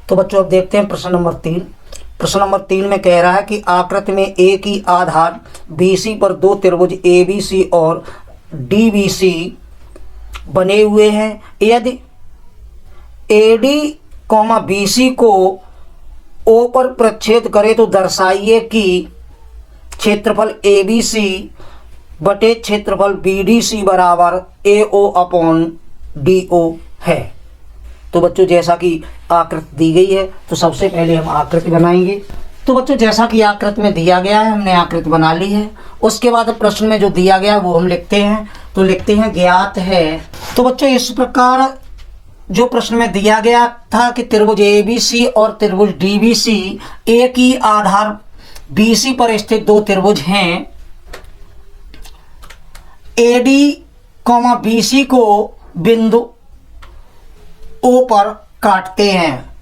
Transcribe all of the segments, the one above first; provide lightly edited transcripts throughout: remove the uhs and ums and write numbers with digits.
तो बच्चों अब देखते हैं प्रश्न नंबर 3। प्रश्न नंबर 3 में कह रहा है कि आकृति में ए की आधार BC पर दो त्रिभुज ABC और DBC बने हुए हैं। यदि AD, BC को O पर प्रच्छेद करे तो दर्शाइए कि क्षेत्रफल ABC बटे क्षेत्रफल BDC बराबर AO अपॉन DO है। तो बच्चों जैसा कि आकृति दी गई है तो सबसे पहले हम आकृति बनाएंगे। तो बच्चों जैसा कि आकृति में दिया गया है हमने आकृति बना ली है। उसके बाद प्रश्न में जो दिया गया है वो हम लिखते हैं। तो लिखते हैं ज्ञात है। तो बच्चों इस प्रकार जो प्रश्न में दिया गया था कि त्रिभुज ABC और त्रिभुज DBC A की आधार BC पर स्थित दो त्रिभुज हैं। AD, BC को बिंदु O पर काटते हैं।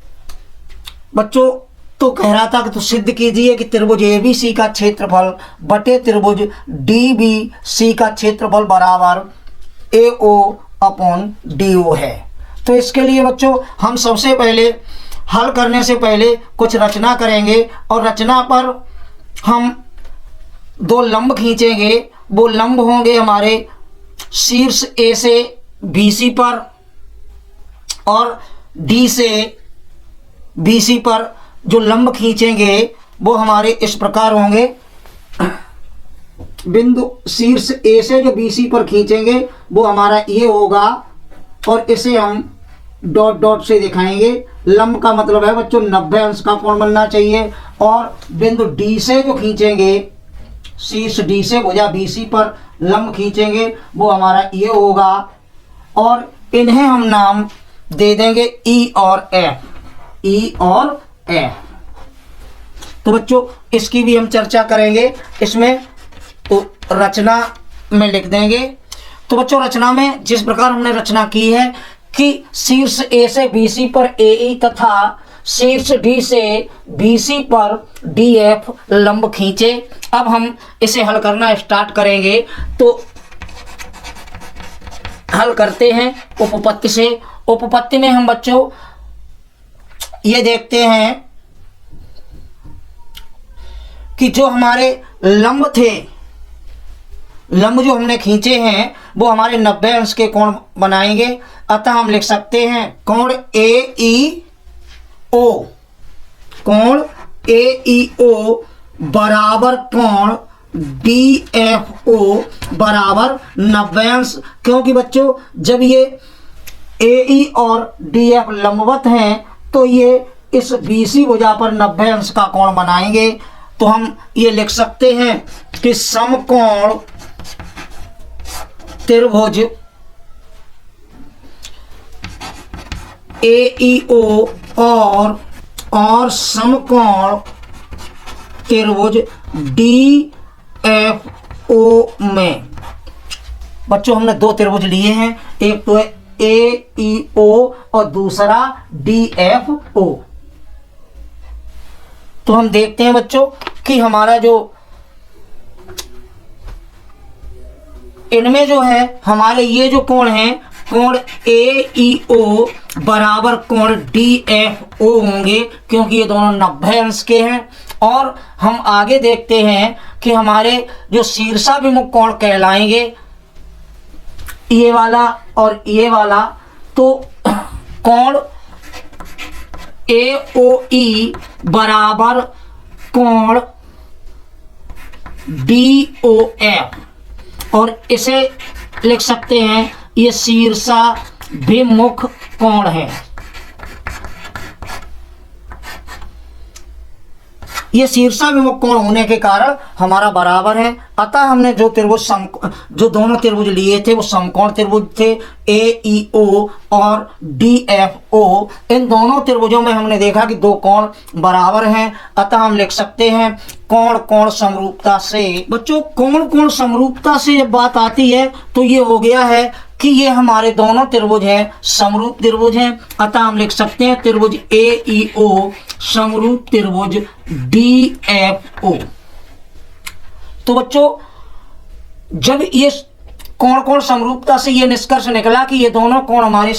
बच्चों तो कह रहा था कि तो सिद्ध कीजिए कि त्रिभुज ABC का क्षेत्रफल बटे त्रिभुज DBC का क्षेत्रफल बराबर AO अपॉन DO है। तो इसके लिए बच्चों हम सबसे पहले हल करने से पहले कुछ रचना करेंगे और रचना पर हम दो लंब खींचेंगे। वो लंब होंगे हमारे शीर्ष A से BC पर और D से BC पर जो लंब खींचेंगे वो हमारे इस प्रकार होंगे। बिंदु शीर्ष A से जो BC पर खींचेंगे वो हमारा ये होगा और इसे हम डॉट डॉट से दिखाएंगे। लंब का मतलब है बच्चों 90 अंश का कोण बनना चाहिए। और बिंदु D से जो खींचेंगे, शीर्ष D से भुजा BC पर लंब खींचेंगे वो हमारा ये होगा और इन्हें हम नाम दे देंगे E और F। E और F। तो बच्चों इसकी भी हम चर्चा करेंगे इसमें। तो रचना में लिख देंगे। तो बच्चों रचना में जिस प्रकार हमने रचना की है कि शीर्ष A से BC पर AE तथा शीर्ष D से BC पर DF लंब खींचे। अब हम इसे हल करना स्टार्ट करेंगे। तो हल करते हैं उपपत्ति से। उपपत्ति में हम बच्चों ये देखते हैं कि जो हमारे लंब थे, लंब जो हमने खींचे हैं वो हमारे 90 अंश के कोण बनाएंगे। अतः हम लिख सकते हैं कोण AEO, कोण AEO बराबर कोण DFO बराबर 90 अंश। क्योंकि बच्चों जब ये AE और DF लंबवत हैं तो ये इस BC भुजा पर 90 अंश का कोण बनाएंगे। तो हम ये लिख सकते हैं कि समकोण त्रिभुज AEO और समकोण त्रिभुज DFO में बच्चों हमने दो त्रिभुज लिए हैं। एक तो है AEO और दूसरा DFO। तो हम देखते हैं बच्चों कि हमारा जो इनमें जो है हमारे ये जो कोण हैं कोण AEO बराबर कोण DFO होंगे क्योंकि ये दोनों 90 अंश के हैं। और हम आगे देखते हैं कि हमारे जो शीर्षाभिमुख कोण कहलाएंगे ये वाला और ये वाला। तो कोण AOE बराबर कोण DOF और इसे लिख सकते हैं ये शीर्षाभिमुख कोण है। ये शीर्षाभिमुख कोण होने के कारण हमारा बराबर है। अतः हमने जो त्रिभुज जो दोनों त्रिभुज लिए थे वो समकोण त्रिभुज थे AEO और DFO। इन दोनों त्रिभुजों में हमने देखा कि दो कोण बराबर हैं। अतः हम लिख सकते हैं कोण कोण समरूपता से। बच्चों कोण कोण समरूपता से जब बात आती है तो ये हो गया है कि ये हमारे दोनों त्रिभुज हैं समरूप त्रिभुज हैं। अतः हम लिख सकते हैं त्रिभुज AEO समरूप त्रिभुज DFO। तो बच्चों जब ये कोण कोण समरूपता से ये निष्कर्ष निकला कि ये दोनों कोण हमारे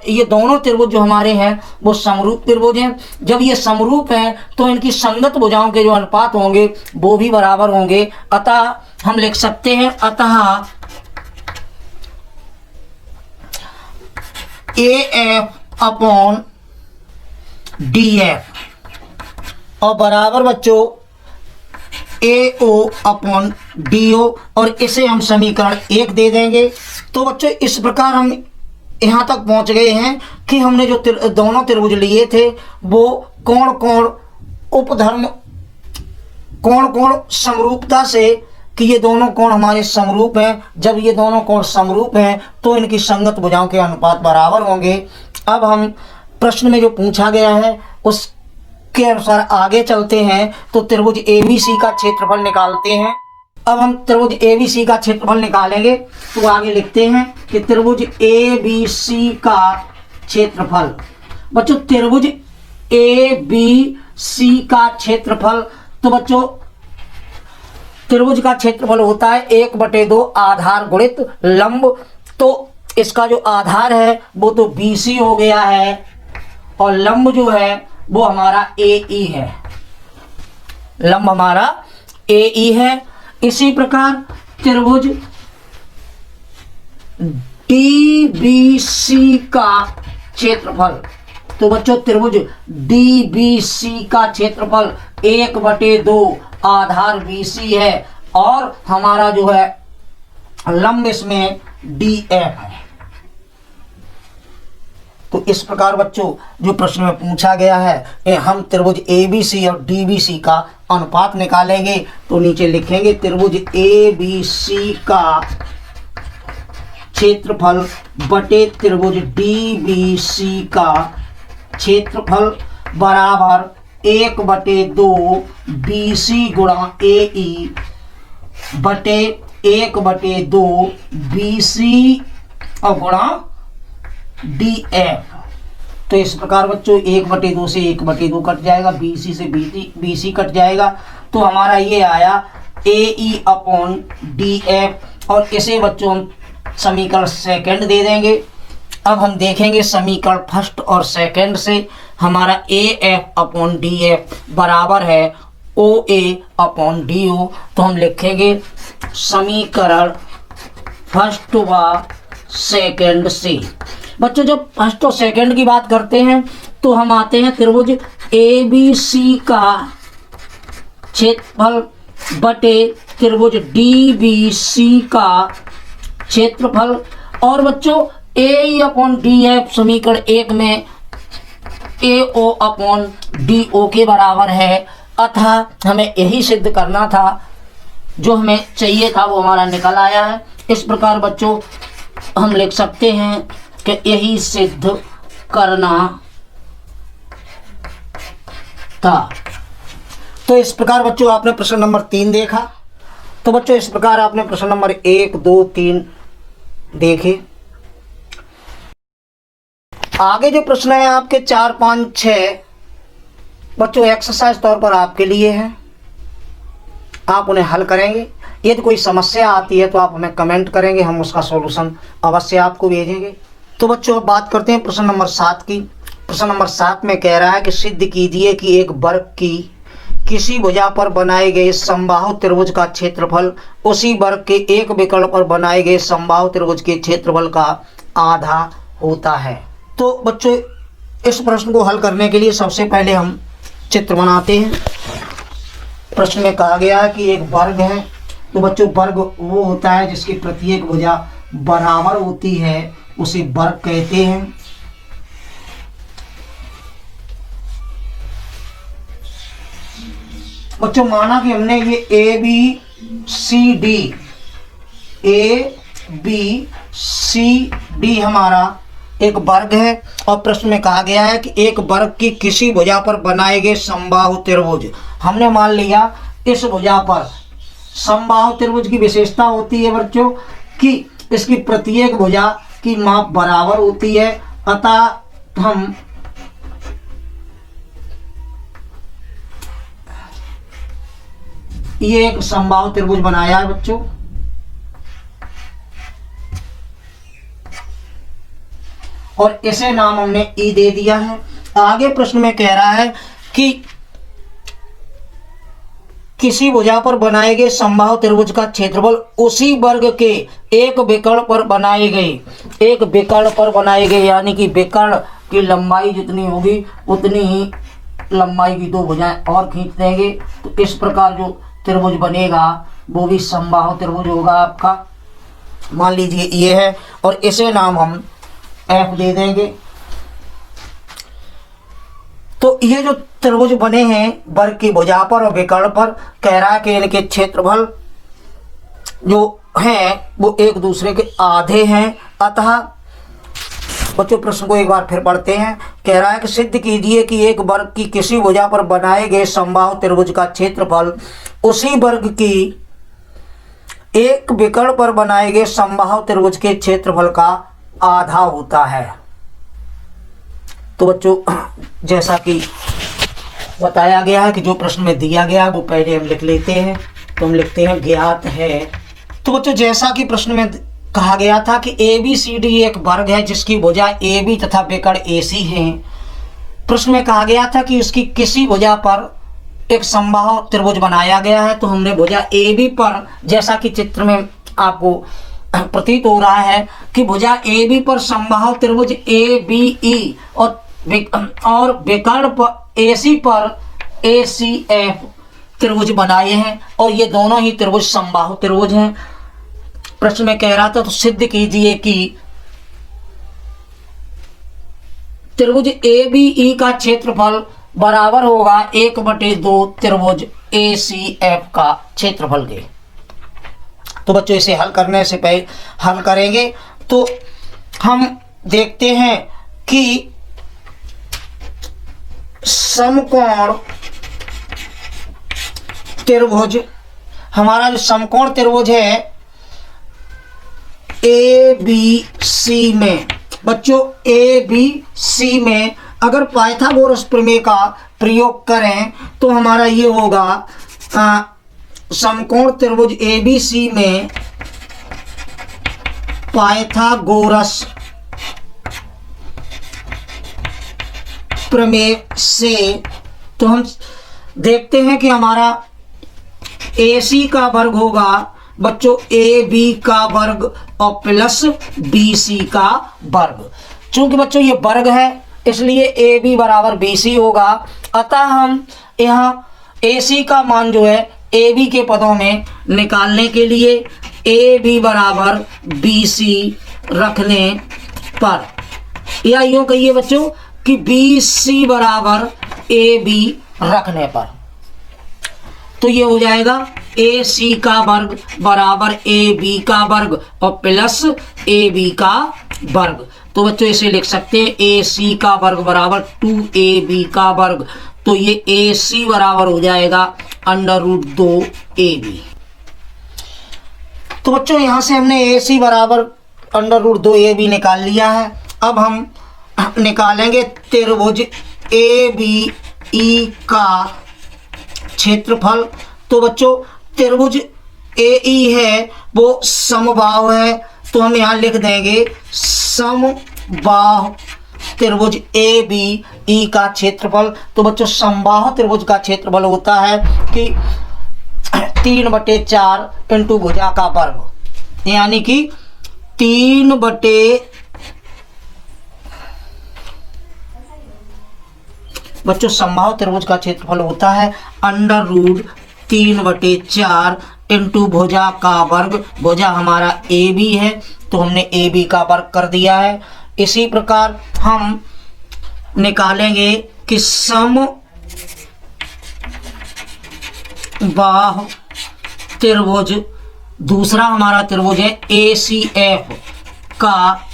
ये दोनों त्रिभुज जो हमारे हैं वो समरूप त्रिभुज हैं। जब ये समरूप हैं तो इनकी संगत भुजाओं के जो अनुपात होंगे वो भी बराबर होंगे। अतः हम लिख सकते हैं अतः AF अपॉन DF और बराबर बच्चों AO अपॉन DO और इसे हम समीकरण 1 दे देंगे। तो बच्चों इस प्रकार हम यहाँ तक पहुँच गए हैं कि हमने जो दोनों त्रिभुज लिए थे वो कोण कोण उपधर्म कोण कोण समरूपता से कि ये दोनों कोण हमारे समरूप हैं। जब ये दोनों कोण समरूप हैं तो इनकी संगत भुजाओं के अनुपात बराबर होंगे। अब हम प्रश्न में जो पूछा गया है उसके अनुसार आगे चलते हैं। तो त्रिभुज ABC का क्षेत्रफल निकालते हैं। अब हम त्रिभुज ABC का क्षेत्रफल निकालेंगे तो आगे लिखते हैं कि त्रिभुज ABC का क्षेत्रफल। बच्चों त्रिभुज ABC का क्षेत्रफल, तो बच्चों त्रिभुज का क्षेत्रफल होता है 1/2 आधार गुणित लंब। तो इसका जो आधार है वो तो BC हो गया है और लंब जो है वो हमारा AE है। लंब हमारा AE है। इसी प्रकार त्रिभुज DBC का क्षेत्रफल, तो बच्चों त्रिभुज DBC का क्षेत्रफल 1/2 आधार BC है और हमारा जो है लंब इसमें DF है। तो इस प्रकार बच्चों जो प्रश्न में पूछा गया है हम त्रिभुज ABC और DBC का अनुपात निकालेंगे। तो नीचे लिखेंगे त्रिभुज ABC का क्षेत्रफल बटे त्रिभुज DBC का क्षेत्रफल बराबर 1/2 BC गुणा AE बटे 1/2 BC और गुणा DF। तो इस प्रकार बच्चों 1/2 से 1/2 कट जाएगा, BC से BC कट जाएगा। तो हमारा ये आया AE अपॉन DF और इसे बच्चों हम समीकरण सेकंड दे देंगे। अब हम देखेंगे समीकरण फर्स्ट और सेकंड से हमारा AF अपॉन DF बराबर है OA अपॉन DO। तो हम लिखेंगे समीकरण फर्स्ट व सेकंड से। बच्चों जब फर्स्ट और सेकंड की बात करते हैं तो हम आते हैं त्रिभुज ABC का क्षेत्रफल बटे त्रिभुज DBC का क्षेत्रफल और बच्चों AE अपॉन DF समीकरण 1 में AO अपॉन DO के बराबर है। अतः हमें यही सिद्ध करना था, जो हमें चाहिए था वो हमारा निकल आया है। इस प्रकार बच्चों हम लिख सकते हैं कि यही सिद्ध करना था। तो इस प्रकार बच्चों आपने प्रश्न नंबर 3 देखा। तो बच्चों इस प्रकार आपने प्रश्न नंबर 1, 2, 3 देखे। आगे जो प्रश्न है आपके 4, 5, 6 बच्चों एक्सरसाइज तौर पर आपके लिए है, आप उन्हें हल करेंगे। यदि कोई समस्या आती है तो आप हमें कमेंट करेंगे, हम उसका सॉल्यूशन अवश्य आपको भेजेंगे। तो बच्चों अब बात करते हैं प्रश्न नंबर 7 की। प्रश्न नंबर 7 में कह रहा है कि सिद्ध कीजिए कि एक वर्ग की किसी भुजा पर बनाए गए समबाहु त्रिभुज का क्षेत्रफल उसी वर्ग के एक विकर्ण पर बनाए गए समबाहु त्रिभुज के क्षेत्रफल का आधा होता है। तो बच्चों इस प्रश्न को हल करने के लिए सबसे पहले हम चित्र बनाते हैं। प्रश्न में कहा गया है कि एक वर्ग है। तो बच्चों वर्ग वो होता है जिसकी प्रत्येक भुजा बराबर होती है, उसे वर्ग कहते हैं। बच्चों माना कि हमने ये ABCD हमारा एक वर्ग है और प्रश्न में कहा गया है कि एक वर्ग की किसी भुजा पर बनाए गए समबाहु त्रिभुज। हमने मान लिया इस भुजा पर समबाहु त्रिभुज की विशेषता होती है बच्चों कि इसकी प्रत्येक भुजा की माप बराबर होती है। अतः हम ये एक समबाहु त्रिभुज बनाया है बच्चों। और इसे नाम हमने ई दे दिया है। आगे प्रश्न में कह रहा है कि किसी भुजा पर बनाए गए समबाहु त्रिभुज का क्षेत्रफल उसी वर्ग के एक विकर्ण पर बनाए गए यानी कि विकर्ण की लंबाई जितनी होगी उतनी ही लंबाई की दो भुजाएं और खींच देंगे। तो इस प्रकार जो त्रिभुज बनेगा वो भी समबाहु त्रिभुज होगा आपका। मान लीजिए ये है और इसे नाम हम एफ दे देंगे। तो ये जो त्रिभुज बने हैं वर्ग की भुजा पर और विकर्ण पर, कह रहा है कि इनके क्षेत्रफल जो हैं वो एक दूसरे के आधे हैं। अतः बच्चों प्रश्न को एक बार फिर पढ़ते हैं। कह रहा है कि सिद्ध कीजिए कि एक वर्ग की किसी भुजा पर बनाए गए समबाहु त्रिभुज का क्षेत्रफल उसी वर्ग की एक विकर्ण पर बनाए गए समबाहु त्रिभुज के क्षेत्रफल का आधा होता है। तो बच्चों जैसा कि बताया गया है कि जो प्रश्न में दिया गया वो पहले हम लिख लेते हैं। तो हम लिखते हैं ज्ञात है। तो बच्चों जैसा कि प्रश्न में कहा गया था कि ए बी सी डी एक वर्ग है जिसकी भुजा ए बी तथा विकर्ण ए सी है। प्रश्न में कहा गया था कि उसकी किसी भुजा पर एक समबाहु त्रिभुज बनाया गया है। तो हमने भुजा ए बी पर, जैसा कि चित्र में आपको प्रतीत हो रहा है कि भुजा ए बी पर समबाहु त्रिभुज ए बी ई और विकर्ण पर ए सी पर ए सी एफ त्रिभुज बनाए हैं और ये दोनों ही त्रिभुज समबाहु त्रिभुज हैं। प्रश्न में कह रहा था तो सिद्ध कीजिए कि त्रिभुज ए बी ई का क्षेत्रफल बराबर होगा 1/2 त्रिभुज ए सी एफ का क्षेत्रफल के। तो बच्चों इसे हल करने से पहले हल करेंगे तो हम देखते हैं कि समकोण त्रिभुज, हमारा जो समकोण त्रिभुज है ए बी सी में, बच्चों ए बी सी में अगर पाइथागोरस प्रमेय का प्रयोग करें तो हमारा ये होगा समकोण त्रिभुज ए बी सी में पाइथागोरस प्रमेय से तो हम देखते हैं कि हमारा ए सी का वर्ग होगा बच्चों ए बी का वर्ग और प्लस बी सी का वर्ग। चूंकि बच्चों ये वर्ग है इसलिए ए बी बराबर बी सी होगा। अतः हम यहाँ ए सी का मान जो है ए बी के पदों में निकालने के लिए ए बी बराबर बी सी रखने पर, या यूँ कहिए बच्चों कि बी सी बराबर ए बी रखने पर, तो ये हो जाएगा ए सी का वर्ग बराबर ए बी का वर्ग और प्लस ए बी का वर्ग। तो बच्चों इसे लिख सकते हैं ए सी का वर्ग बराबर 2ab का वर्ग। तो ये ए सी बराबर हो जाएगा √2ab। तो बच्चों यहाँ से हमने ए सी बराबर √2ab निकाल लिया है। अब हम निकालेंगे त्रिभुज ए बी ई का क्षेत्रफल। तो बच्चों त्रिभुज ए ई है वो समबाहु है, तो हम यहाँ लिख देंगे समबाहु त्रिभुज ए बी ई का क्षेत्रफल। तो बच्चों समबाहु त्रिभुज का क्षेत्रफल होता है कि 3/4 इंटू भुजा का वर्ग, यानी कि 3 बच्चों समबाहु त्रिभुज का क्षेत्रफल होता है √3/4 इंटू भुजा का वर्ग। भुजा हमारा ए बी है तो हमने ए बी का वर्ग कर दिया है। इसी प्रकार हम निकालेंगे कि समबाहु त्रिभुज, दूसरा हमारा त्रिभुज है ए सी एफ का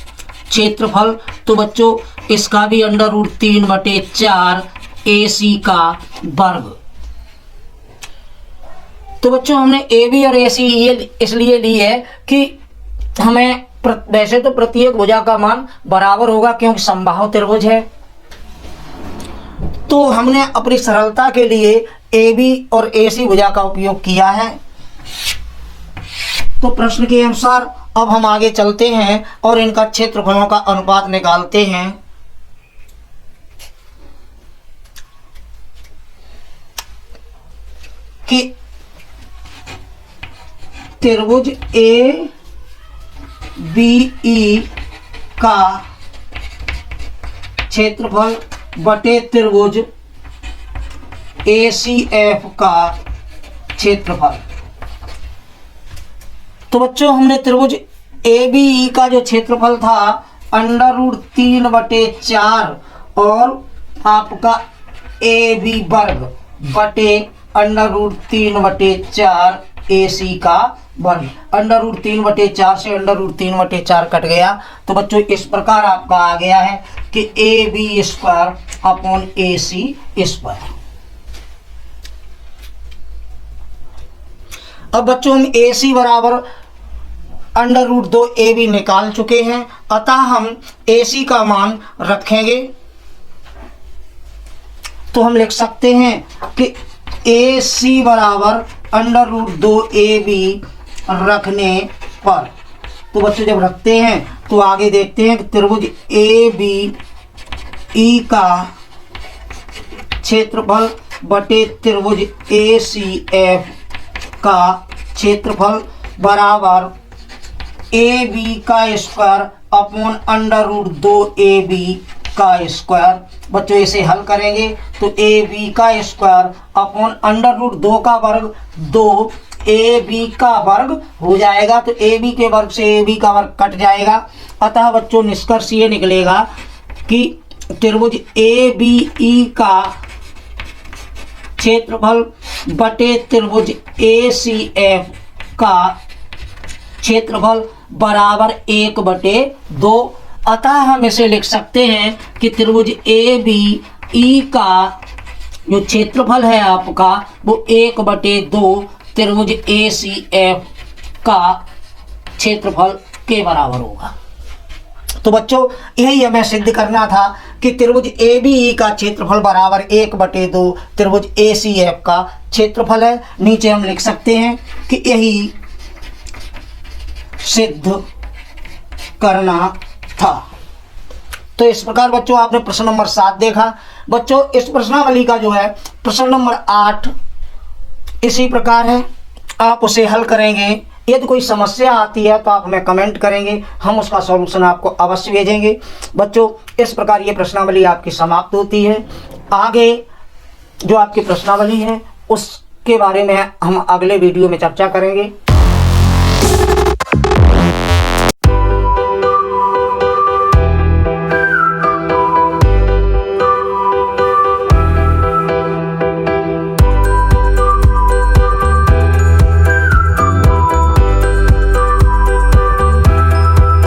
क्षेत्रफल। तो बच्चों इसका भी √3/4 ए सी का वर्ग। तो बच्चों हमने ए बी और ए सी ये इसलिए ली है कि हमें वैसे तो प्रत्येक भुजा का मान बराबर होगा क्योंकि समबाहु त्रिभुज है, तो हमने अपनी सरलता के लिए ए बी और ए सी भुजा का उपयोग किया है। तो प्रश्न के अनुसार अब हम आगे चलते हैं और इनका क्षेत्रफलों का अनुपात निकालते हैं। कि त्रिभुज ए बी ई का क्षेत्रफल बटे त्रिभुज ए सी एफ का क्षेत्रफल। तो बच्चों हमने त्रिभुज ए बी ई का जो क्षेत्रफल था √3/4 और आपका ए बी वर्ग बटे √3/4 ए सी का वर्ग। √3/4 से √3/4 कट गया। तो बच्चों इस प्रकार आपका आ गया है कि A B square upon A C square. अब बच्चों हम ए सी बराबर √2 ए बी निकाल चुके हैं, अतः हम ए सी का मान रखेंगे। तो हम लिख सकते हैं कि ए सी बराबर √2 ए बी रखने पर। तो बच्चों जब रखते हैं तो आगे देखते हैं कि त्रिभुज ए बी ई का क्षेत्रफल बटे त्रिभुज ए सी एफ का क्षेत्रफल बराबर ए बी का स्क्वायर अपॉन √2 ए बी का स्क्वायर। बच्चों इसे हल करेंगे तो ए बी का स्क्वायर अपॉन √2 का वर्ग 2 ए बी का वर्ग हो जाएगा। तो ए बी के वर्ग से ए बी का वर्ग कट जाएगा। अतः बच्चों निष्कर्ष ये निकलेगा कि त्रिभुज ए बी ई का क्षेत्रफल बटे त्रिभुज ए सी एफ का क्षेत्रफल बराबर 1/2। अतः हम इसे लिख सकते हैं कि त्रिभुज ए बी ई का जो क्षेत्रफल है आपका वो 1/2 त्रिभुज ए सी एफ का क्षेत्रफल के बराबर होगा। तो बच्चों यही हमें सिद्ध करना था कि त्रिभुज ए बी ई का क्षेत्रफल बराबर 1/2 त्रिभुज ए सी एफ का क्षेत्रफल है। नीचे हम लिख सकते हैं कि यही सिद्ध करना था। तो इस प्रकार बच्चों आपने प्रश्न नंबर 7 देखा। बच्चों इस प्रश्नावली का जो है प्रश्न नंबर 8 इसी प्रकार है, आप उसे हल करेंगे। यदि कोई समस्या आती है तो आप हमें कमेंट करेंगे, हम उसका सॉल्यूशन आपको अवश्य भेजेंगे। बच्चों इस प्रकार ये प्रश्नावली आपकी समाप्त होती है। आगे जो आपकी प्रश्नावली है उसके बारे में हम अगले वीडियो में चर्चा करेंगे।